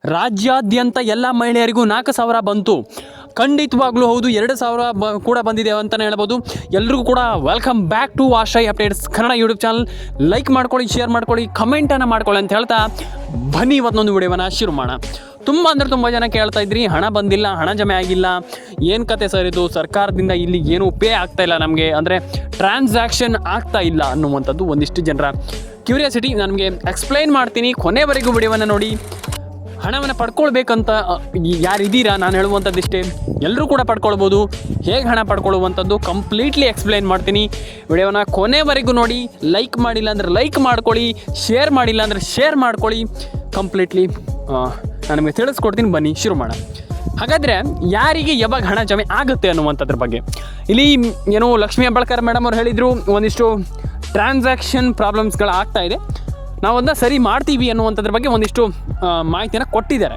ರಾಜ್ಯಾದ್ಯಂತ ಎಲ್ಲ ಮಹಿಳೆಯರಿಗೂ 4,000 ಬಂತು. ಖಂಡಿತವಾಗ್ಲೂ ಹೌದು, 2,000 ಕೂಡ ಬಂದಿದೆ ಅಂತಲೇ ಹೇಳ್ಬೋದು. ಎಲ್ರಿಗೂ ಕೂಡ ವೆಲ್ಕಮ್ ಬ್ಯಾಕ್ ಟು ಆಶ್ರಯ updates Kannada YouTube channel. Like ಮಾಡ್ಕೊಳ್ಳಿ, ಶೇರ್ ಮಾಡ್ಕೊಳ್ಳಿ, ಕಮೆಂಟನ್ನು ಮಾಡ್ಕೊಳ್ಳಿ ಅಂತ ಹೇಳ್ತಾ ಬನ್ನಿ ಇವತ್ತೊಂದು ವಿಡಿಯೋವನ್ನು ಶುರು ಮಾಡೋಣ. ತುಂಬ ಜನ ಕೇಳ್ತಾ ಇದ್ರಿ, ಹಣ ಬಂದಿಲ್ಲ, ಹಣ ಜಮೆ ಆಗಿಲ್ಲ, ಏನು ಕತೆ ಸರ್ ಇದು, ಸರ್ಕಾರದಿಂದ ಇಲ್ಲಿ ಏನೂ ಪೇ ಆಗ್ತಾ ಇಲ್ಲ ನಮಗೆ, ಅಂದರೆ ಟ್ರಾನ್ಸಾಕ್ಷನ್ ಆಗ್ತಾ ಇಲ್ಲ ಅನ್ನುವಂಥದ್ದು ಒಂದಿಷ್ಟು ಜನರ ಕ್ಯೂರಿಯಾಸಿಟಿ. ನನಗೆ ಎಕ್ಸ್ಪ್ಲೈನ್ ಮಾಡ್ತೀನಿ, ಕೊನೆವರೆಗೂ ವಿಡಿಯೋವನ್ನು ನೋಡಿ. ಹಣವನ್ನು ಪಡ್ಕೊಳ್ಬೇಕಂತ ಯಾರಿದ್ದೀರಾ, ನಾನು ಹೇಳುವಂಥದ್ದಿಷ್ಟೇ, ಎಲ್ಲರೂ ಕೂಡ ಪಡ್ಕೊಳ್ಬೋದು. ಹೇಗೆ ಹಣ ಪಡ್ಕೊಳ್ಳುವಂಥದ್ದು ಕಂಪ್ಲೀಟ್ಲಿ ಎಕ್ಸ್ಪ್ಲೈನ್ ಮಾಡ್ತೀನಿ. ವಿಡಿಯೋನ ಕೊನೆವರೆಗೂ ನೋಡಿ. ಲೈಕ್ ಮಾಡಿಲ್ಲ ಅಂದರೆ ಲೈಕ್ ಮಾಡ್ಕೊಳ್ಳಿ, ಶೇರ್ ಮಾಡಿಲ್ಲ ಅಂದರೆ ಶೇರ್ ಮಾಡ್ಕೊಳ್ಳಿ. ಕಂಪ್ಲೀಟ್ಲಿ ನಾನು ನಿಮಗೆ ತಿಳಿಸ್ಕೊಡ್ತೀನಿ. ಬನ್ನಿ ಶುರು ಮಾಡೋಣ. ಹಾಗಾದರೆ ಯಾರಿಗೆ ಯಾವಾಗ ಹಣ ಜಮೆ ಆಗುತ್ತೆ ಅನ್ನುವಂಥದ್ರ ಬಗ್ಗೆ ಇಲ್ಲಿ ಏನೋ ಲಕ್ಷ್ಮೀ ಹೆಬ್ಬಾಳ್ಕರ್ ಮೇಡಮ್ ಅವ್ರು ಹೇಳಿದರು, ಒಂದಿಷ್ಟು ಟ್ರಾನ್ಸಾಕ್ಷನ್ ಪ್ರಾಬ್ಲಮ್ಸ್ಗಳು ಆಗ್ತಾ ಇದೆ, ನಾವು ಅದನ್ನ ಸರಿ ಮಾಡ್ತೀವಿ ಅನ್ನುವಂಥದ್ರ ಬಗ್ಗೆ ಒಂದಿಷ್ಟು ಮಾಹಿತಿಯನ್ನು ಕೊಟ್ಟಿದ್ದಾರೆ.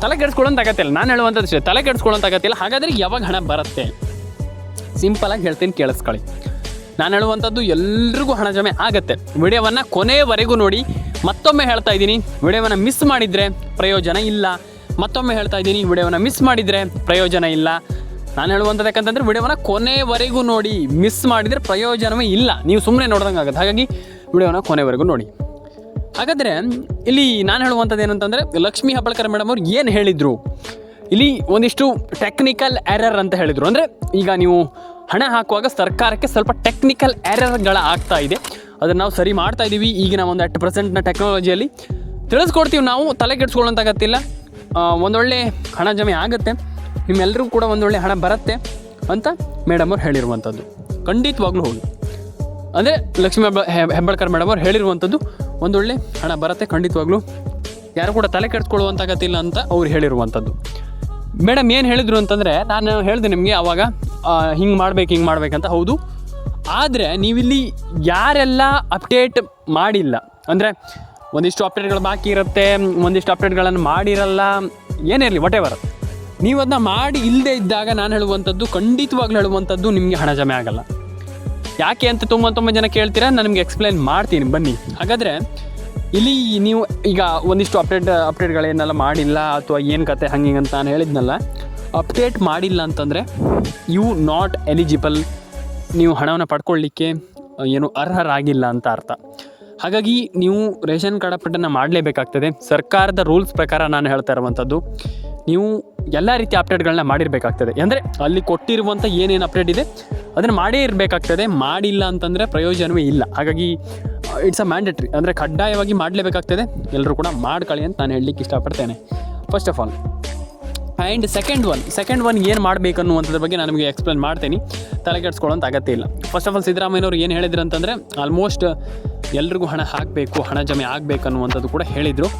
ತಲೆ ಕೆಡಿಸ್ಕೊಳ್ಳೋಂಥ ಅಗತ್ಯ ಇಲ್ಲ, ನಾನು ಹೇಳುವಂಥದ್ದು ಅಷ್ಟೇ, ತಲೆ ಕೆಡಿಸ್ಕೊಳ್ಳೋಂಥ ಅಗತ್ಯ ಇಲ್ಲ. ಹಾಗಾದರೆ ಯಾವಾಗ ಹಣ ಬರುತ್ತೆ ಸಿಂಪಲಾಗಿ ಹೇಳ್ತೀನಿ, ಕೇಳಿಸ್ಕೊಳ್ಳಿ. ನಾನು ಹೇಳುವಂಥದ್ದು ಎಲ್ರಿಗೂ ಹಣ ಜಮೆ ಆಗುತ್ತೆ. ವಿಡಿಯೋವನ್ನು ಕೊನೆಯವರೆಗೂ ನೋಡಿ. ಮತ್ತೊಮ್ಮೆ ಹೇಳ್ತಾ ಇದ್ದೀನಿ, ವಿಡಿಯೋವನ್ನು ಮಿಸ್ ಮಾಡಿದರೆ ಪ್ರಯೋಜನ ಇಲ್ಲ. ಮತ್ತೊಮ್ಮೆ ಹೇಳ್ತಾ ಇದ್ದೀನಿ, ವಿಡಿಯೋವನ್ನು ಮಿಸ್ ಮಾಡಿದರೆ ಪ್ರಯೋಜನ ಇಲ್ಲ. ನಾನು ಹೇಳುವಂಥದ್ದು ಯಾಕಂತಂದರೆ ವಿಡಿಯೋವನ್ನು ಕೊನೆವರೆಗೂ ನೋಡಿ. ಮಿಸ್ ಮಾಡಿದರೆ ಪ್ರಯೋಜನವೇ ಇಲ್ಲ, ನೀವು ಸುಮ್ಮನೆ ನೋಡ್ದಂಗೆ ಆಗುತ್ತೆ. ಹಾಗಾಗಿ ವಿಡಿಯೋವನ್ನು ಕೊನೆವರೆಗೂ ನೋಡಿ. ಹಾಗಾದರೆ ಇಲ್ಲಿ ನಾನು ಹೇಳುವಂಥದ್ದು ಏನಂತಂದರೆ, ಲಕ್ಷ್ಮೀ ಹೆಬ್ಬಾಳ್ಕರ್ ಮೇಡಮ್ ಅವ್ರು ಏನು ಹೇಳಿದರು, ಇಲ್ಲಿ ಒಂದಿಷ್ಟು ಟೆಕ್ನಿಕಲ್ ಎರರ್ ಅಂತ ಹೇಳಿದರು. ಅಂದರೆ ಈಗ ನೀವು ಹಣ ಹಾಕುವಾಗ ಸರ್ಕಾರಕ್ಕೆ ಸ್ವಲ್ಪ ಟೆಕ್ನಿಕಲ್ ಎರರ್ಗಳು ಆಗ್ತಾ ಇದೆ, ಅದನ್ನು ನಾವು ಸರಿ ಮಾಡ್ತಾ ಇದ್ದೀವಿ. ಈಗಿನ ಒಂದು 8% ಟೆಕ್ನಾಲಜಿಯಲ್ಲಿ ತಿಳಿಸ್ಕೊಡ್ತೀವಿ ನಾವು, ತಲೆ ಕೆಡಿಸ್ಕೊಳ್ಳೋಂಥ ಅಗತ್ಯ. ಒಂದೊಳ್ಳೆ ಹಣ ಜಮೆ ಆಗುತ್ತೆ, ನಿಮ್ಮೆಲ್ಲರಿಗೂ ಕೂಡ ಒಂದೊಳ್ಳೆ ಹಣ ಬರುತ್ತೆ ಅಂತ ಮೇಡಮ್ ಅವ್ರು ಹೇಳಿರುವಂಥದ್ದು. ಖಂಡಿತವಾಗ್ಲೂ ಹೌದು. ಅಂದರೆ ಲಕ್ಷ್ಮೀ ಹೆಬ್ಬಾಳ್ಕರ್ ಮೇಡಮ್ ಅವ್ರು ಹೇಳಿರುವಂಥದ್ದು ಒಂದೊಳ್ಳೆ ಹಣ ಬರುತ್ತೆ ಖಂಡಿತವಾಗ್ಲೂ, ಯಾರು ಕೂಡ ತಲೆ ಕೆಡಿಸ್ಕೊಳ್ಳುವಂಥ ಅಗತ್ಯ ಇಲ್ಲ ಅಂತ ಅವ್ರು ಹೇಳಿರುವಂಥದ್ದು. ಮೇಡಮ್ ಏನು ಹೇಳಿದರು ಅಂತಂದರೆ, ನಾನು ಹೇಳಿದೆ ನಿಮಗೆ ಆವಾಗ ಹಿಂಗೆ ಮಾಡ್ಬೇಕಂತ. ಹೌದು, ಆದರೆ ನೀವಿಲ್ಲಿ ಯಾರೆಲ್ಲ ಅಪ್ಡೇಟ್ ಮಾಡಿಲ್ಲ, ಅಂದರೆ ಒಂದಿಷ್ಟು ಅಪ್ಡೇಟ್ಗಳು ಬಾಕಿ ಇರುತ್ತೆ, ಒಂದಿಷ್ಟು ಅಪ್ಡೇಟ್ಗಳನ್ನು ಮಾಡಿರಲ್ಲ, ಏನೇ ಇರಲಿ ವಾಟ್ ಎವರ್, ನೀವು ಅದನ್ನ ಮಾಡಿ ಇಲ್ಲದೆ ಇದ್ದಾಗ ನಾನು ಹೇಳುವಂಥದ್ದು, ಖಂಡಿತವಾಗ್ಲೂ ಹೇಳುವಂಥದ್ದು, ನಿಮಗೆ ಹಣ ಜಮೆ ಆಗಲ್ಲ. ಯಾಕೆ ಅಂತ ತುಂಬ ಜನ ಕೇಳ್ತೀರಾ, ನಾನು ನಿಮಗೆ ಎಕ್ಸ್ಪ್ಲೈನ್ ಮಾಡ್ತೀನಿ ಬನ್ನಿ. ಹಾಗಾದರೆ ಇಲ್ಲಿ ನೀವು ಈಗ ಒಂದಿಷ್ಟು ಅಪ್ಡೇಟ್ಗಳೇನೆಲ್ಲ ಮಾಡಿಲ್ಲ ಅಥವಾ ಏನು ಕತೆ ಹಂಗೆ ಅಂತ ನಾನು ಹೇಳಿದ್ನಲ್ಲ, ಅಪ್ಡೇಟ್ ಮಾಡಿಲ್ಲ ಅಂತಂದರೆ ಯು ನಾಟ್ ಎಲಿಜಿಬಲ್, ನೀವು ಹಣವನ್ನು ಪಡ್ಕೊಳ್ಳಿಕ್ಕೆ ಏನು ಅರ್ಹರಾಗಿಲ್ಲ ಅಂತ ಅರ್ಥ. ಹಾಗಾಗಿ ನೀವು ರೇಷನ್ ಕಾರ್ಡ್ ಅಪ್ಡೇಟನ್ನು ಮಾಡಲೇಬೇಕಾಗ್ತದೆ. ಸರ್ಕಾರದ ರೂಲ್ಸ್ ಪ್ರಕಾರ ನಾನು ಹೇಳ್ತಾ ಇರುವಂಥದ್ದು, ನೀವು ಎಲ್ಲ ರೀತಿಯ ಅಪ್ಡೇಟ್ಗಳನ್ನ ಮಾಡಿರಬೇಕಾಗ್ತದೆ. ಅಂದರೆ ಅಲ್ಲಿ ಕೊಟ್ಟಿರುವಂಥ ಏನೇನು ಅಪ್ಡೇಟ್ ಇದೆ ಅದನ್ನು ಮಾಡೇ ಇರಬೇಕಾಗ್ತದೆ. ಮಾಡಿಲ್ಲ ಅಂತಂದರೆ ಪ್ರಯೋಜನವೇ ಇಲ್ಲ. ಹಾಗಾಗಿ ಇಟ್ಸ್ ಅ ಮ್ಯಾಂಡೇಟ್ರಿ, ಅಂದರೆ ಕಡ್ಡಾಯವಾಗಿ ಮಾಡಲೇಬೇಕಾಗ್ತದೆ. ಎಲ್ಲರೂ ಕೂಡ ಮಾಡ್ಕೊಳ್ಳಿ ಅಂತ ನಾನು ಹೇಳಲಿಕ್ಕೆ ಇಷ್ಟಪಡ್ತೇನೆ, first of all. And second one ಏನು ಮಾಡಬೇಕು ಅನ್ನುವಂಥದ್ರ ಬಗ್ಗೆ ನಾನು ನಿಮಗೆ ಎಕ್ಸ್ಪ್ಲೇನ್ ಮಾಡ್ತೀನಿ, ತಲೆ ಕೆಡಿಸ್ಕೊಳ್ಳೋಂಥ ಅಗತ್ಯ ಇಲ್ಲ. ಫಸ್ಟ್ ಆಫ್ ಆಲ್ ಸಿದ್ದರಾಮಯ್ಯನವರು ಏನು ಹೇಳಿದ್ರು ಅಂತಂದರೆ, ಆಲ್ಮೋಸ್ಟ್ ಎಲ್ರಿಗೂ ಹಣ ಹಾಕಬೇಕು, ಹಣ ಜಮೆ ಆಗಬೇಕು ಅನ್ನುವಂಥದ್ದು ಕೂಡ ಹೇಳಿದರು.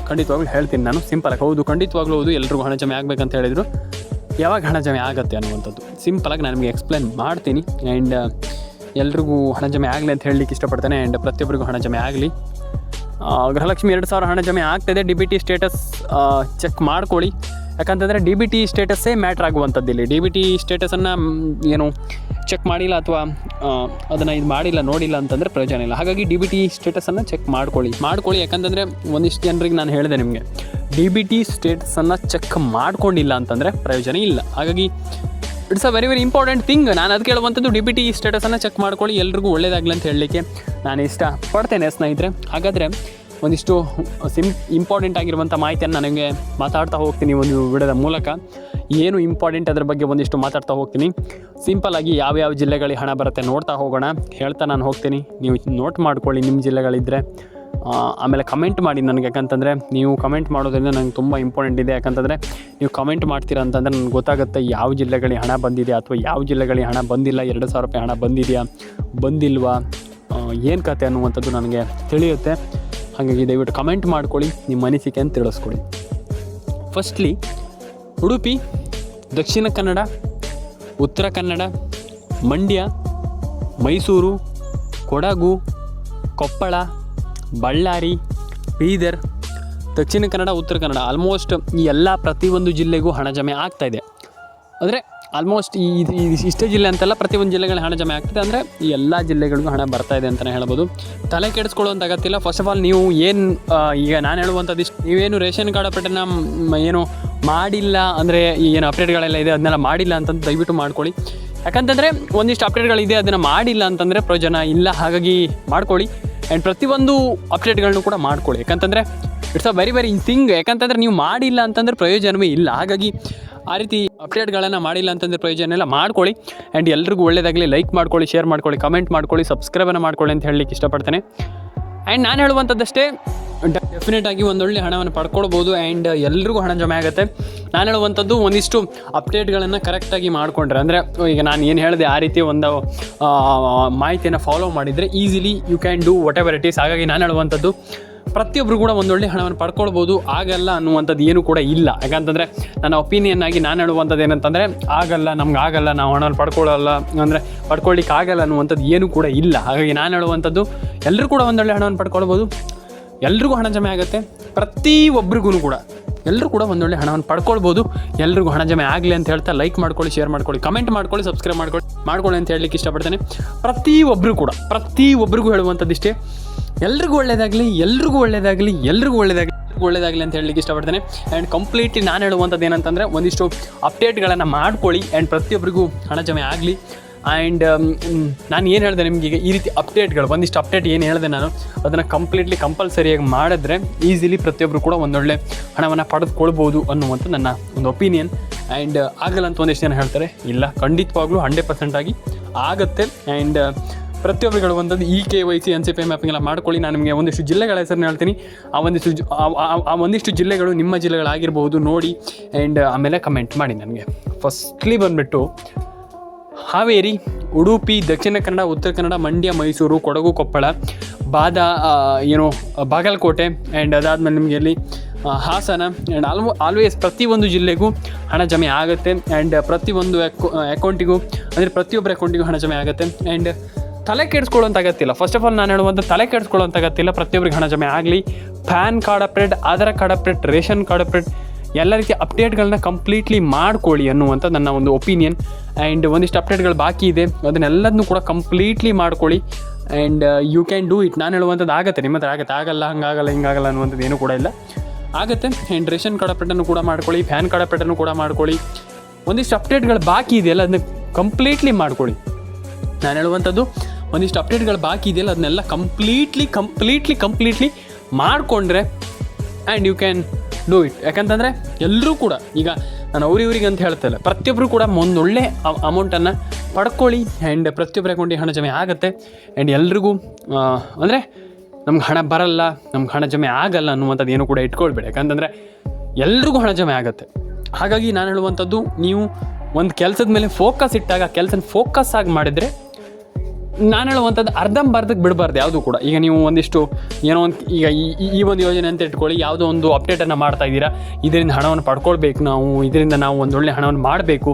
ಖಂಡಿತವಾಗ್ಲೂ ಹೇಳ್ತೀನಿ ನಾನು, ಸಿಂಪಲಾಗಿ. ಹೌದು, ಖಂಡಿತವಾಗ್ಲೂ ಹೌದು, ಎಲ್ರಿಗೂ ಹಣ ಜಮೆ ಆಗಬೇಕಂತ ಹೇಳಿದರು. ಯಾವಾಗ ಹಣ ಜಮೆ ಆಗುತ್ತೆ ಅನ್ನುವಂಥದ್ದು ಸಿಂಪಲಾಗಿ ನಾನು ನಿಮಗೆ ಎಕ್ಸ್ಪ್ಲೇನ್ ಮಾಡ್ತೀನಿ. ಆ್ಯಂಡ್ ಎಲ್ರಿಗೂ ಹಣ ಜಮೆ ಆಗಲಿ ಅಂತ ಹೇಳಲಿಕ್ಕೆ ಇಷ್ಟಪಡ್ತೇನೆ. ಆ್ಯಂಡ್ ಪ್ರತಿಯೊಬ್ಬರಿಗೂ ಹಣ ಜಮೆ ಆಗಲಿ. ಗೃಹಲಕ್ಷ್ಮಿ 2,000 ಹಣ ಜಮೆ ಆಗ್ತಾಯಿದೆ. DBT ಸ್ಟೇಟಸ್ ಚೆಕ್ ಮಾಡ್ಕೊಳ್ಳಿ. ಯಾಕಂತಂದರೆ DBT ಸ್ಟೇಟಸ್ಸೇ ಮ್ಯಾಟ್ರ್ ಆಗುವಂಥದ್ದು. ಇಲ್ಲಿ DBT ಸ್ಟೇಟಸನ್ನು ಏನು ಚೆಕ್ ಮಾಡಿಲ್ಲ ಅಥವಾ ಅದನ್ನು ಇದು ಮಾಡಿಲ್ಲ, ನೋಡಿಲ್ಲ ಅಂತಂದರೆ ಪ್ರಯೋಜನ ಇಲ್ಲ. ಹಾಗಾಗಿ DBT ಸ್ಟೇಟಸನ್ನು ಚೆಕ್ ಮಾಡ್ಕೊಳ್ಳಿ. ಯಾಕಂತಂದರೆ ಒಂದಿಷ್ಟು ಜನರಿಗೆ ನಾನು ಹೇಳಿದೆ ನಿಮಗೆ, DBT ಸ್ಟೇಟಸನ್ನು ಚೆಕ್ ಮಾಡ್ಕೊಂಡಿಲ್ಲ ಅಂತಂದರೆ ಪ್ರಯೋಜನ ಇಲ್ಲ. ಹಾಗಾಗಿ it's a very important thing. ನಾನು ಅದಕ್ಕೆ ಹೇಳುವಂಥದ್ದು, DBT ಸ್ಟೇಟಸನ್ನು ಚೆಕ್ ಮಾಡ್ಕೊಳ್ಳಿ, ಎಲ್ರಿಗೂ ಒಳ್ಳೆಯದಾಗಲಿ ಅಂತ ಹೇಳಲಿಕ್ಕೆ ನಾನು ಇಷ್ಟಪಡ್ತೇನೆ ಸ್ನೇಹಿತರೆ. ಹಾಗಾದರೆ ಒಂದಿಷ್ಟು ಇಂಪಾರ್ಟೆಂಟ್ ಆಗಿರುವಂಥ ಮಾಹಿತಿಯನ್ನು ನನಗೆ ಮಾತಾಡ್ತಾ ಹೋಗ್ತೀನಿ ಒಂದು ವಿಡಿಯೋದ ಮೂಲಕ. ಏನು ಇಂಪಾರ್ಟೆಂಟ್ ಅದರ ಬಗ್ಗೆ ಒಂದಿಷ್ಟು ಮಾತಾಡ್ತಾ ಹೋಗ್ತೀನಿ. ಸಿಂಪಲಾಗಿ ಯಾವ್ಯಾವ ಜಿಲ್ಲೆಗಳಿಗೆ ಹಣ ಬರುತ್ತೆ ನೋಡ್ತಾ ಹೋಗೋಣ, ಹೇಳ್ತಾ ನಾನು ಹೋಗ್ತೀನಿ. ನೀವು ನೋಟ್ ಮಾಡ್ಕೊಳ್ಳಿ ನಿಮ್ಮ ಜಿಲ್ಲೆಗಳಿದ್ದರೆ. ಆಮೇಲೆ ಕಮೆಂಟ್ ಮಾಡಿ ನನಗೆ, ಯಾಕಂತಂದರೆ ನೀವು ಕಮೆಂಟ್ ಮಾಡೋದ್ರಿಂದ ನನಗೆ ತುಂಬ ಇಂಪಾರ್ಟೆಂಟ್ ಇದೆ. ಯಾಕಂತಂದರೆ ನೀವು ಕಮೆಂಟ್ ಮಾಡ್ತೀರಾ ಅಂತಂದರೆ ನನಗೆ ಗೊತ್ತಾಗುತ್ತೆ ಯಾವ ಜಿಲ್ಲೆಗಳಿಗೆ ಹಣ ಬಂದಿದೆ ಅಥವಾ ಯಾವ ಜಿಲ್ಲೆಗಳಿಗೆ ಹಣ ಬಂದಿಲ್ಲ, 2,000 ರೂಪಾಯಿ ಹಣ ಬಂದಿದೆಯಾ ಬಂದಿಲ್ವಾ, ಏನು ಕತೆ ಅನ್ನುವಂಥದ್ದು ನನಗೆ ತಿಳಿಯುತ್ತೆ. ಹಾಗಾಗಿ ದಯವಿಟ್ಟು ಕಮೆಂಟ್ ಮಾಡ್ಕೊಳ್ಳಿ, ನಿಮ್ಮ ಅನಿಸಿಕೆಯನ್ನು ತಿಳಿಸ್ಕೊಡಿ. ಫಸ್ಟ್ಲಿ ಉಡುಪಿ, ದಕ್ಷಿಣ ಕನ್ನಡ, ಉತ್ತರ ಕನ್ನಡ, ಮಂಡ್ಯ, ಮೈಸೂರು, ಕೊಡಗು, ಕೊಪ್ಪಳ, ಬಳ್ಳಾರಿ, ಬೀದರ್, ದಕ್ಷಿಣ ಕನ್ನಡ, ಉತ್ತರ ಕನ್ನಡ, ಆಲ್ಮೋಸ್ಟ್ ಈ ಎಲ್ಲ ಪ್ರತಿಯೊಂದು ಜಿಲ್ಲೆಗೂ ಹಣ ಜಮೆ ಆಗ್ತಾಯಿದೆ. ಅಂದರೆ ಆಲ್ಮೋಸ್ಟ್ ಇಷ್ಟೇ ಜಿಲ್ಲೆ ಅಂತಲ್ಲ, ಪ್ರತಿಯೊಂದು ಜಿಲ್ಲೆಗಳ ಹಣ ಜಮೆ ಆಗ್ತದೆ. ಅಂದರೆ ಈ ಎಲ್ಲ ಜಿಲ್ಲೆಗಳಿಗೂ ಹಣ ಬರ್ತಾ ಇದೆ ಅಂತಲೇ ಹೇಳ್ಬೋದು. ತಲೆ ಕೆಡಿಸ್ಕೊಳ್ಳುವಂಥ ಅಗತ್ಯ ಇಲ್ಲ. ಫಸ್ಟ್ ಆಫ್ ಆಲ್ ನೀವು ಏನು ಈಗ ನಾನು ಹೇಳುವಂಥದ್ದು ಇಷ್ಟು, ನೀವೇನು ರೇಷನ್ ಕಾರ್ಡ್ ಅಪ್ಡೇಟನ್ನು ಏನು ಮಾಡಿಲ್ಲ ಅಂದರೆ ಏನು ಅಪ್ಡೇಟ್ಗಳೆಲ್ಲ ಇದೆ ಅದನ್ನೆಲ್ಲ ಮಾಡಿಲ್ಲ ಅಂತಂದು ದಯವಿಟ್ಟು ಮಾಡ್ಕೊಳ್ಳಿ. ಯಾಕಂತಂದರೆ ಒಂದಿಷ್ಟು ಅಪ್ಡೇಟ್ಗಳಿದೆ ಅದನ್ನು ಮಾಡಿಲ್ಲ ಅಂತಂದರೆ ಪ್ರಯೋಜನ ಇಲ್ಲ. ಹಾಗಾಗಿ ಮಾಡ್ಕೊಳ್ಳಿ. ಆ್ಯಂಡ್ ಪ್ರತಿಯೊಂದು ಅಪ್ಡೇಟ್ಗಳನ್ನು ಕೂಡ ಮಾಡ್ಕೊಳ್ಳಿ. ಯಾಕಂತಂದರೆ ಇಟ್ಸ್ ಅ ವೆರಿ ಥಿಂಗ್. ಯಾಕಂತಂದರೆ ನೀವು ಮಾಡಿಲ್ಲ ಅಂತಂದರೆ ಪ್ರಯೋಜನವೇ ಇಲ್ಲ. ಹಾಗಾಗಿ ಆ ರೀತಿ ಅಪ್ಡೇಟ್ಗಳನ್ನು ಮಾಡಿಲ್ಲ ಅಂತಂದರೆ ಪ್ರಯೋಜನ ಎಲ್ಲ ಮಾಡ್ಕೊಳ್ಳಿ. ಆ್ಯಂಡ್ ಎಲ್ರಿಗೂ ಒಳ್ಳೆಯದಾಗಲಿ. ಲೈಕ್ ಮಾಡ್ಕೊಳ್ಳಿ, ಶೇರ್ ಮಾಡ್ಕೊಳ್ಳಿ, ಕಮೆಂಟ್ ಮಾಡ್ಕೊಳ್ಳಿ, ಸಬ್ಸ್ಕ್ರೈಬನ್ನು ಮಾಡ್ಕೊಳ್ಳಿ ಅಂತ ಹೇಳಲಿಕ್ಕೆ ಇಷ್ಟಪಡ್ತೇನೆ. ಆ್ಯಂಡ್ ನಾನು ಹೇಳುವಂಥದ್ದಷ್ಟೇ, ಡೆಫಿನೆಟಾಗಿ ಒಂದೊಳ್ಳೆ ಹಣವನ್ನು ಪಡ್ಕೊಳ್ಬೋದು. ಆ್ಯಂಡ್ ಎಲ್ರಿಗೂ ಹಣ ಜಮೆ ಆಗುತ್ತೆ. ನಾನು ಹೇಳುವಂಥದ್ದು ಒಂದಿಷ್ಟು ಅಪ್ಡೇಟ್ಗಳನ್ನು ಕರೆಕ್ಟಾಗಿ ಮಾಡಿಕೊಂಡ್ರೆ, ಅಂದರೆ ಈಗ ನಾನು ಏನು ಹೇಳಿದೆ ಆ ರೀತಿ ಒಂದು ಮಾಹಿತಿಯನ್ನು ಫಾಲೋ ಮಾಡಿದರೆ easily you can do whatever it is. ಹಾಗಾಗಿ ನಾನು ಹೇಳುವಂಥದ್ದು ಪ್ರತಿಯೊಬ್ಬರು ಕೂಡ ಒಂದೊಳ್ಳೆ ಹಣವನ್ನು ಪಡ್ಕೊಳ್ಬೋದು. ಆಗಲ್ಲ ಅನ್ನುವಂಥದ್ದು ಏನೂ ಕೂಡ ಇಲ್ಲ. ಯಾಕಂತಂದರೆ ನನ್ನ ಒಪಿನಿಯನ್ ಆಗಿ ನಾನು ಹೇಳುವಂಥದ್ದು ಏನಂತಂದರೆ ಆಗಲ್ಲ, ನಮ್ಗೆ ಆಗಲ್ಲ, ನಾವು ಹಣವನ್ನು ಪಡ್ಕೊಳ್ಳಲ್ಲ ಅಂದರೆ ಪಡ್ಕೊಳ್ಳಿಕ್ಕೆ ಆಗಲ್ಲ ಅನ್ನುವಂಥದ್ದು ಏನೂ ಕೂಡ ಇಲ್ಲ. ಹಾಗಾಗಿ ನಾನು ಹೇಳುವಂಥದ್ದು ಎಲ್ಲರೂ ಕೂಡ ಒಂದೊಳ್ಳೆ ಹಣವನ್ನು ಪಡ್ಕೊಳ್ಬೋದು. ಎಲ್ರಿಗೂ ಹಣ ಜಮೆ ಆಗುತ್ತೆ. ಪ್ರತಿಯೊಬ್ಬರಿಗೂ ಕೂಡ ಎಲ್ಲರೂ ಕೂಡ ಒಂದೊಳ್ಳೆ ಹಣವನ್ನು ಪಡ್ಕೊಳ್ಬೋದು. ಎಲ್ರಿಗೂ ಹಣ ಜಮೆ ಆಗಲಿ ಅಂತ ಹೇಳ್ತಾ ಲೈಕ್ ಮಾಡ್ಕೊಳ್ಳಿ, ಶೇರ್ ಮಾಡ್ಕೊಳ್ಳಿ, ಕಮೆಂಟ್ ಮಾಡ್ಕೊಳ್ಳಿ, ಸಬ್ಸ್ಕ್ರೈಬ್ ಮಾಡ್ಕೊಳ್ಳಿ ಅಂತ ಹೇಳಲಿಕ್ಕೆ ಇಷ್ಟಪಡ್ತೇನೆ. ಪ್ರತಿಯೊಬ್ಬರಿಗೂ ಹೇಳುವಂಥದ್ದು ಇಷ್ಟೇ, ಎಲ್ರಿಗೂ ಒಳ್ಳೆಯದಾಗಲಿ, ಎಲ್ರಿಗೂ ಒಳ್ಳೆಯದಾಗಲಿ, ಎಲ್ರಿಗೂ ಒಳ್ಳೆಯದಾಗಲಿ ಅಂತ ಹೇಳಲಿಕ್ಕೆ ಇಷ್ಟಪಡ್ತೇನೆ. ಆ್ಯಂಡ್ ಕಂಪ್ಲೀಟ್ಲಿ ನಾನು ಹೇಳುವಂಥದ್ದು ಏನಂತಂದರೆ ಒಂದಿಷ್ಟು ಅಪ್ಡೇಟ್ಗಳನ್ನು ಮಾಡ್ಕೊಳ್ಳಿ. ಆ್ಯಂಡ್ ಪ್ರತಿಯೊಬ್ಬರಿಗೂ ಹಣ ಜಮೆ ಆಗಲಿ. ಆ್ಯಂಡ್ ನಾನು ಏನು ಹೇಳಿದೆ ನಿಮಗೆ, ಈಗ ಈ ರೀತಿ ಅಪ್ಡೇಟ್ಗಳು ಒಂದಿಷ್ಟು ಅಪ್ಡೇಟ್ ಏನು ಹೇಳಿದೆ ನಾನು ಅದನ್ನು ಕಂಪ್ಲೀಟ್ಲಿ ಕಂಪಲ್ಸರಿಯಾಗಿ ಮಾಡಿದ್ರೆ ಈಸಿಲಿ ಪ್ರತಿಯೊಬ್ಬರು ಕೂಡ ಒಂದೊಳ್ಳೆ ಹಣವನ್ನು ಪಡೆದುಕೊಳ್ಬೋದು ಅನ್ನುವಂಥ ನನ್ನ ಒಂದು ಒಪಿನಿಯನ್. ಆ್ಯಂಡ್ ಆಗಲ್ಲ ಅಂತ ಒಂದಿಷ್ಟು ಜನ ಹೇಳ್ತಾರೆ, ಇಲ್ಲ, ಖಂಡಿತವಾಗ್ಲೂ 100% ಆಗಿ ಆಗುತ್ತೆ. ಆ್ಯಂಡ್ ಪ್ರತಿಯೊಬ್ಬರು ಹೇಳುವಂಥದ್ದು ಈ KYC NCPI ಮ್ಯಾಪಿಂಗ್ ಎಲ್ಲ ಮಾಡ್ಕೊಳ್ಳಿ. ನಾನು ನಿಮಗೆ ಒಂದಿಷ್ಟು ಜಿಲ್ಲೆಗಳ ಹೆಸರನ್ನು ಹೇಳ್ತೀನಿ. ಆ ಒಂದಿಷ್ಟು ಜಿಲ್ಲೆಗಳು ನಿಮ್ಮ ಜಿಲ್ಲೆಗಳಾಗಿರ್ಬೋದು, ನೋಡಿ. ಆ್ಯಂಡ್ ಆಮೇಲೆ ಕಮೆಂಟ್ ಮಾಡಿ ನನಗೆ. ಫಸ್ಟ್ಲಿ ಬಂದುಬಿಟ್ಟು ಹಾವೇರಿ, ಉಡುಪಿ, ದಕ್ಷಿಣ ಕನ್ನಡ, ಉತ್ತರ ಕನ್ನಡ, ಮಂಡ್ಯ, ಮೈಸೂರು, ಕೊಡಗು, ಕೊಪ್ಪಳ, ಬಾಗಲಕೋಟೆ. ಆ್ಯಂಡ್ ಅದಾದಮೇಲೆ ನಿಮಗೆ ಇಲ್ಲಿ ಹಾಸನ. ಆ್ಯಂಡ್ ಆಲ್ವೇಸ್ ಪ್ರತಿಯೊಂದು ಜಿಲ್ಲೆಗೂ ಹಣ ಜಮೆ ಆಗುತ್ತೆ. ಆ್ಯಂಡ್ ಪ್ರತಿಯೊಂದು ಅಕೌಂಟಿಗೂ ಅಂದರೆ ಪ್ರತಿಯೊಬ್ಬರ ಅಕೌಂಟಿಗೂ ಹಣ ಜಮೆ ಆಗುತ್ತೆ. ಆ್ಯಂಡ್ ತಲೆ ಕೆಡಿಸ್ಕೊಳ್ಳೋಂಥ ಅಗತ್ಯ. ಫಸ್ಟ್ ಆಫ್ ಆಲ್ ನಾನು ಹೇಳುವಂಥ ತಲೆ ಕೆಡಿಸ್ಕೊಳ್ಳೋಂಥ ಅಗತ್ಯ. ಪ್ರತಿಯೊಬ್ಬರಿಗೆ ಹಣ ಜಮೆ ಆಗಲಿ. PAN card update, Aadhaar card update, ration card update, ಎಲ್ಲ ರೀತಿಯ ಅಪ್ಡೇಟ್ಗಳನ್ನ ಕಂಪ್ಲೀಟ್ಲಿ ಮಾಡ್ಕೊಳ್ಳಿ ಅನ್ನುವಂಥ ನನ್ನ ಒಂದು ಒಪಿನಿಯನ್. ಆ್ಯಂಡ್ ಒಂದಿಷ್ಟು ಅಪ್ಡೇಟ್ಗಳು ಬಾಕಿ ಇದೆ, ಅದನ್ನೆಲ್ಲದನ್ನೂ ಕೂಡ ಕಂಪ್ಲೀಟ್ಲಿ ಮಾಡ್ಕೊಳ್ಳಿ. And you can do it. ನಾನು ಹೇಳುವಂಥದ್ದು ಆಗುತ್ತೆ, ನಿಮ್ಮ ಹತ್ರ ಆಗುತ್ತೆ. ಆಗಲ್ಲ, ಹಂಗಾಗಲ್ಲ, ಹಿಂಗಾಗಲ್ಲ ಅನ್ನುವಂಥದ್ದು ಏನೂ ಕೂಡ ಇಲ್ಲ, ಆಗುತ್ತೆ. ಆ್ಯಂಡ್ ರೇಷನ್ ಕಾರ್ಡ್ ಅಪ್ಡೇಟನ್ನು ಕೂಡ ಮಾಡ್ಕೊಳ್ಳಿ, ಪ್ಯಾನ್ ಕಾರ್ಡ್ ಅಪ್ಡೇಟನ್ನು ಕೂಡ ಮಾಡ್ಕೊಳ್ಳಿ. ಒಂದಿಷ್ಟು ಅಪ್ಡೇಟ್ಗಳು ಬಾಕಿ ಇದೆಯಲ್ಲ ಅದನ್ನ ಕಂಪ್ಲೀಟ್ಲಿ ಮಾಡ್ಕೊಳ್ಳಿ. ನಾನು ಹೇಳುವಂಥದ್ದು ಒಂದಿಷ್ಟು ಅಪ್ಡೇಟ್ಗಳು ಬಾಕಿ ಇದೆಯಲ್ಲ ಅದನ್ನೆಲ್ಲ ಕಂಪ್ಲೀಟ್ಲಿ ಮಾಡಿಕೊಂಡ್ರೆ and you can do it. ಯಾಕಂತಂದರೆ ಎಲ್ಲರೂ ಕೂಡ ಈಗ ನಾನು ಅವ್ರಿಗೆ ಅಂತ ಹೇಳ್ತಾಯಿಲ್ಲ, ಪ್ರತಿಯೊಬ್ಬರು ಕೂಡ ಒಂದೊಳ್ಳೆ ಅಮೌಂಟನ್ನು ಪಡ್ಕೊಳ್ಳಿ. ಆ್ಯಂಡ್ ಪ್ರತಿಯೊಬ್ಬರ ಅಕೌಂಟಿಗೆ ಹಣ ಜಮೆ ಆಗುತ್ತೆ. ಆ್ಯಂಡ್ ಎಲ್ರಿಗೂ ಅಂದರೆ ನಮ್ಗೆ ಹಣ ಬರಲ್ಲ, ನಮ್ಗೆ ಹಣ ಜಮೆ ಆಗಲ್ಲ ಅನ್ನುವಂಥದ್ದು ಏನು ಕೂಡ ಇಟ್ಕೊಳ್ಬೇಡಿ. ಯಾಕಂತಂದರೆ ಎಲ್ರಿಗೂ ಹಣ ಜಮೆ ಆಗುತ್ತೆ. ಹಾಗಾಗಿ ನಾನು ಹೇಳುವಂಥದ್ದು, ನೀವು ಒಂದು ಕೆಲಸದ ಮೇಲೆ ಫೋಕಸ್ ಇಟ್ಟಾಗ ಕೆಲಸನ ಫೋಕಸ್ ಆಗಿ ಮಾಡಿದರೆ, ನಾನು ಹೇಳುವಂಥದ್ದು ಅರ್ಧಂಬರ್ಧಕ್ಕೆ ಬಿಡಬಾರ್ದು ಯಾವುದೂ ಕೂಡ. ಈಗ ನೀವು ಒಂದಿಷ್ಟು ಏನೋ ಒಂದು ಈಗ ಈ ಒಂದು ಯೋಜನೆ ಅಂತ ಇಟ್ಕೊಳ್ಳಿ, ಯಾವುದೋ ಒಂದು ಅಪ್ಡೇಟನ್ನು ಮಾಡ್ತಾ ಇದ್ದೀರಾ, ಇದರಿಂದ ಹಣವನ್ನು ಪಡ್ಕೊಳ್ಬೇಕು ನಾವು, ಇದರಿಂದ ನಾವು ಒಂದೊಳ್ಳೆ ಹಣವನ್ನು ಮಾಡಬೇಕು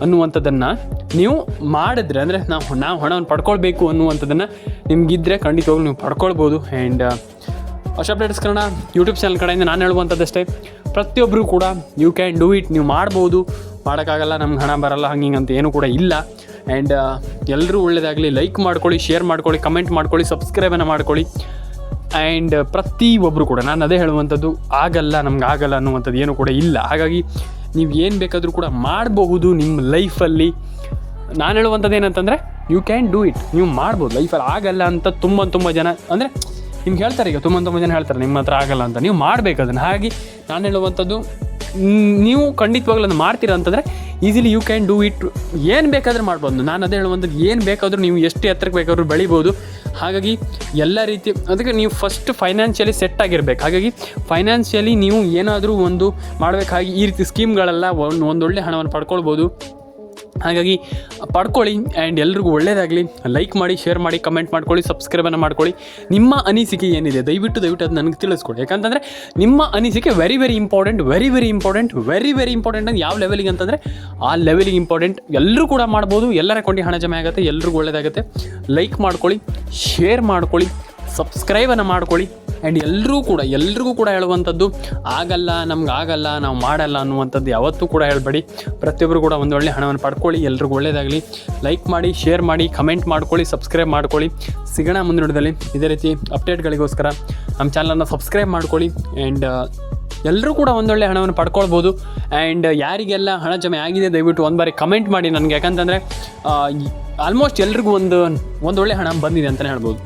ಅನ್ನುವಂಥದ್ದನ್ನು ನೀವು ಮಾಡಿದ್ರೆ, ಅಂದರೆ ನಾವು ಹಣವನ್ನು ಪಡ್ಕೊಳ್ಬೇಕು ಅನ್ನುವಂಥದ್ದನ್ನು ನಿಮಗಿದ್ದರೆ ಖಂಡಿತವಾಗ್ಲೂ ನೀವು ಪಡ್ಕೊಳ್ಬೋದು. And Asha updates Kannada YouTube channel ಕಡೆಯಿಂದ ನಾನು ಹೇಳುವಂಥದ್ದಷ್ಟೇ, ಪ್ರತಿಯೊಬ್ಬರು ಕೂಡ ಯು ಕ್ಯಾನ್ ಡೂ ಇಟ್. ನೀವು ಮಾಡ್ಬೋದು, ಮಾಡೋಕ್ಕಾಗಲ್ಲ, ನಮ್ಗೆ ಹಣ ಬರಲ್ಲ, ಹಂಗಿಂಗಂತ ಏನೂ ಕೂಡ ಇಲ್ಲ. ಆ್ಯಂಡ್ ಎಲ್ಲರೂ ಒಳ್ಳೆಯದಾಗಲಿ. ಲೈಕ್ ಮಾಡ್ಕೊಳ್ಳಿ, ಶೇರ್ ಮಾಡ್ಕೊಳ್ಳಿ, ಕಮೆಂಟ್ ಮಾಡ್ಕೊಳ್ಳಿ, ಸಬ್ಸ್ಕ್ರೈಬನ್ನು ಮಾಡ್ಕೊಳ್ಳಿ. ಆ್ಯಂಡ್ ಪ್ರತಿಯೊಬ್ಬರು ಕೂಡ ನಾನು ಅದೇ ಹೇಳುವಂಥದ್ದು, ಆಗಲ್ಲ, ನಮ್ಗೆ ಆಗಲ್ಲ ಅನ್ನುವಂಥದ್ದು ಏನೂ ಕೂಡ ಇಲ್ಲ. ಹಾಗಾಗಿ ನೀವು ಏನು ಬೇಕಾದರೂ ಕೂಡ ಮಾಡಬಹುದು ನಿಮ್ಮ ಲೈಫಲ್ಲಿ. ನಾನು ಹೇಳುವಂಥದ್ದು ಏನಂತಂದರೆ ಯು ಕ್ಯಾನ್ ಡೂ ಇಟ್. ನೀವು ಮಾಡ್ಬೋದು ಲೈಫಲ್ಲಿ. ಆಗಲ್ಲ ಅಂತ ತುಂಬ ಜನ ಅಂದರೆ ನಿಮ್ಗೆ ಹೇಳ್ತಾರೆ, ಈಗ ತುಂಬ ಜನ ಹೇಳ್ತಾರೆ ನಿಮ್ಮ ಹತ್ರ ಆಗಲ್ಲ ಅಂತ. ನೀವು ಮಾಡಬೇಕು ಅದನ್ನು. ಹಾಗೆ ನಾನು ಹೇಳುವಂಥದ್ದು, ನೀವು ಖಂಡಿತವಾಗ್ಲೂ ಅದನ್ನು ಮಾಡ್ತೀರಾ ಅಂತಂದರೆ easily you can do it. ಏನು ಬೇಕಾದರೂ ಮಾಡ್ಬೋದು. ನಾನು ಅದೇ ಹೇಳುವಂಥದ್ದು, ಏನು ಬೇಕಾದರೂ ನೀವು ಎಷ್ಟು ಎತ್ತರಕ್ಕೆ ಬೇಕಾದರೂ ಬೆಳಿಬೋದು. ಹಾಗಾಗಿ ಎಲ್ಲ ರೀತಿ ಅದಕ್ಕೆ ನೀವು ಫಸ್ಟ್ ಫೈನಾನ್ಷಿಯಲಿ ಸೆಟ್ ಆಗಿರಬೇಕು. ಹಾಗಾಗಿ ಫೈನಾನ್ಷಿಯಲಿ ನೀವು ಏನಾದರೂ ಒಂದು ಮಾಡಬೇಕಾಗಿ ಈ ರೀತಿ ಸ್ಕೀಮ್ಗಳೆಲ್ಲ ಒಂದೊಳ್ಳೆ ಹಣವನ್ನು ಪಡ್ಕೊಳ್ಬೋದು. ಹಾಗಾಗಿ ಪಡ್ಕೊಳ್ಳಿ. ಆ್ಯಂಡ್ ಎಲ್ರಿಗೂ ಒಳ್ಳೆಯದಾಗಲಿ. ಲೈಕ್ ಮಾಡಿ, ಶೇರ್ ಮಾಡಿ, ಕಮೆಂಟ್ ಮಾಡ್ಕೊಳ್ಳಿ, ಸಬ್ಸ್ಕ್ರೈಬನ್ನು ಮಾಡ್ಕೊಳ್ಳಿ. ನಿಮ್ಮ ಅನಿಸಿಕೆ ಏನಿದೆ ದಯವಿಟ್ಟು ಅದು ನನಗೆ ತಿಳಿಸ್ಕೊಡಿ. ಯಾಕಂತಂದರೆ ನಿಮ್ಮ ಅನಿಸಿಕೆ ವೆರಿ ಇಂಪಾರ್ಟೆಂಟ್ ಅಂತ. ಯಾವ ಲೆವೆಲಿಗೆ ಅಂತಂದರೆ ಆ ಲೆವೆಲಿಗೆ ಇಂಪಾರ್ಟೆಂಟ್. ಎಲ್ಲರೂ ಕೂಡ ಮಾಡ್ಬೋದು. ಎಲ್ಲರ ಅಕೌಂಟಿಗೆ ಹಣ ಜಮೆ ಆಗುತ್ತೆ. ಎಲ್ರಿಗೂ ಒಳ್ಳೆಯದಾಗುತ್ತೆ. ಲೈಕ್ ಮಾಡ್ಕೊಳ್ಳಿ, ಶೇರ್ ಮಾಡ್ಕೊಳ್ಳಿ, ಸಬ್ಸ್ಕ್ರೈಬನ್ನು ಮಾಡ್ಕೊಳ್ಳಿ. ಆ್ಯಂಡ್ ಎಲ್ರಿಗೂ ಕೂಡ ಹೇಳುವಂಥದ್ದು ನಮ್ಗೆ ಆಗಲ್ಲ ನಾವು ಮಾಡಲ್ಲ ಅನ್ನುವಂಥದ್ದು ಯಾವತ್ತೂ ಕೂಡ ಹೇಳಬೇಡಿ. ಪ್ರತಿಯೊಬ್ಬರು ಕೂಡ ಒಂದು ಒಳ್ಳೆ ಹಣವನ್ನು ಪಡ್ಕೊಳ್ಳಿ. ಎಲ್ರಿಗೂ ಒಳ್ಳೆಯದಾಗಲಿ. ಲೈಕ್ ಮಾಡಿ, ಶೇರ್ ಮಾಡಿ, ಕಮೆಂಟ್ ಮಾಡ್ಕೊಳ್ಳಿ, ಸಬ್ಸ್ಕ್ರೈಬ್ ಮಾಡ್ಕೊಳ್ಳಿ. ಸಿಗೋಣ ಮುಂದಿನ ವಿಡಿಯೋದಲ್ಲಿ ಇದೇ ರೀತಿ ಅಪ್ಡೇಟ್ಗಳಿಗೋಸ್ಕರ ನಮ್ಮ ಚಾನಲನ್ನು ಸಬ್ಸ್ಕ್ರೈಬ್ ಮಾಡ್ಕೊಳ್ಳಿ. ಆ್ಯಂಡ್ ಎಲ್ಲರೂ ಕೂಡ ಒಂದೊಳ್ಳೆ ಹಣವನ್ನು ಪಡ್ಕೊಳ್ಬೋದು. ಆ್ಯಂಡ್ ಯಾರಿಗೆಲ್ಲ ಹಣ ಜಮೆ ಆಗಿದೆ ದಯವಿಟ್ಟು ಒಂದು ಬಾರಿ ಕಮೆಂಟ್ ಮಾಡಿ ನನಗೆ. ಯಾಕಂತಂದರೆ ಆಲ್ಮೋಸ್ಟ್ ಎಲ್ರಿಗೂ ಒಂದೊಳ್ಳೆ ಹಣ ಬಂದಿದೆ ಅಂತಲೇ ಹೇಳ್ಬೋದು.